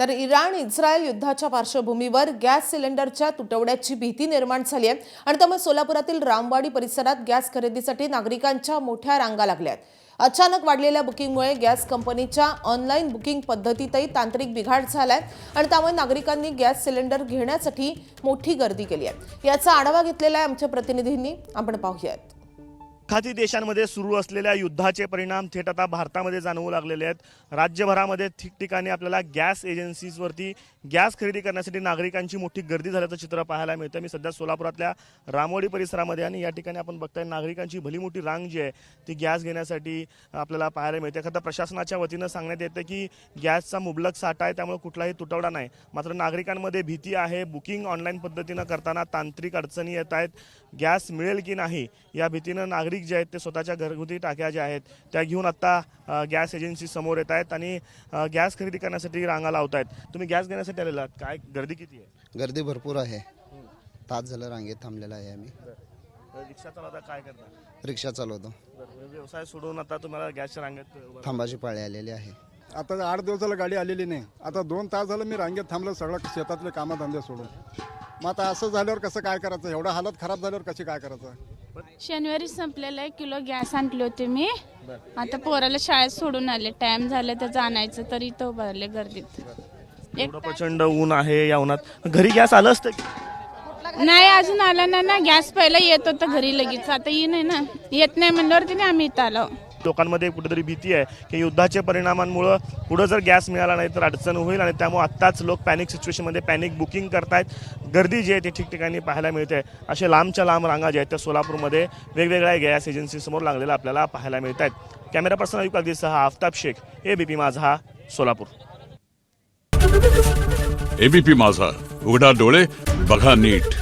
तर Iran Israel युद्धाच्या पार्श्वभूमीवर गॅस सिलेंडरच्या तुटवड्याची भीती निर्माण झाली आहे आणि त्यामुळे सोलापुरातील रामवाडी परिसरात गॅस खरेदीसाठी नागरिकांच्या मोठ्या रांगा लागल्या आहेत। अचानक वाढलेल्या बुकिंगमुळे गॅस कंपनीच्या ऑनलाईन बुकिंग पद्धतीतही तांत्रिक बिघाड झालाय आणि त्यामुळे नागरिकांनी गॅस सिलेंडर घेण्यासाठी मोठी गर्दी केली आहे। याचा आढावा घेतलेला आहे आमच्या प्रतिनिधींनी, आपण पाहूयात। खाती देशांमध्ये सुरू असलेल्या युद्धाचे परिणाम थेट आता भारतामध्ये जाणवू लागलेले आहेत। राज्यभरामध्ये ठिकठिकाणी आपल्याला गॅस एजन्सीजवरती गॅस खरेदी करण्यासाठी नागरिकांची मोठी गर्दी झाल्याचं चित्र पाहायला मिळतं। मी सध्या सोलापुरातल्या रामवाडी परिसरामध्ये आणि या ठिकाणी आपण बघताय नागरिकांची भली मोठी रांग जी आहे ती गॅस घेण्यासाठी आपल्याला पाहायला मिळते। एखाद्या प्रशासनाच्या वतीनं सांगण्यात येतं की गॅसचा मुबलक साठा आहे, त्यामुळे कुठलाही तुटवडा नाही। मात्र नागरिकांमध्ये भीती आहे। बुकिंग ऑनलाईन पद्धतीनं करताना तांत्रिक अडचणी येत आहेत। गॅस मिळेल की नाही या भीतीनं नागरिक जे आहेत ते स्वतःच्या घरगुती टाक्या ज्या आहेत त्या घेऊन आता गॅस एजन्सी समोर येत आहेत आणि गॅस खरेदी करण्यासाठी रांगा लावत आहेत। तुम्ही गॅस घेण्यासाठी आलेला आहात, काय गर्दी किती आहे? गर्दी भरपूर आहे। तास झालं रांगेत थांबलेला आहे आम्ही। रिक्षा चालवता, काय करता? रिक्षा चालवतो। व्यवसाय सोडून आता तुम्हाला गॅसच्या रांगेत थांबाची पाळी आलेली आहे। आता 8 दिवस झालं गाडी आलेली नाही। आता 2 तास झालं मी रांगेत थांबलो, सगळं शेतातले कामधंदे सोडून। मग आता असं झाल्यावर कसं काय करायचं? एवढं हालत खराब झाल्यावर कशी काय करायचं? शनिवारी संपलेला 1 किलो गॅस आणले होते मी। आता पोराला शाळेत सोडून आले, टाइम झालं त्याचं आणायचं, तरी तो भरले गर्दीत। एवढं प्रचंड ऊन आहे, या उन्हात घरी गॅस आलं असतं? नाही, अजून आला ना। गॅस पहिला येत होता घरी लगेच, आता येई नाही ना, येत नाही म्हणल्यावरती आम्ही इथं आलो। लोकांमध्ये कुठेतरी भीती आहे की युद्धाच्या परिणामांमुळे पुढे जर गॅस मिळाला नाही तर अडचण होईल आणि त्यामुळे आत्ताच लोक पॅनिक सिच्युएशनमध्ये पॅनिक बुकिंग करतायत। गर्दी जी आहे ती ठिकठिकाणी पाहायला मिळते। असे लांबच्या लांब रांगा ज्या आहेत त्या सोलापूरमध्ये वेगवेगळ्या गॅस एजन्सी समोर लागलेल्या आपल्याला पाहायला मिळत आहेत। कॅमेरा पर्सन अयुब कागदीसह आफताब शेख, एबीपी माझा, सोलापूर। एबीपी माझा, उघडा डोळे बघा नीट।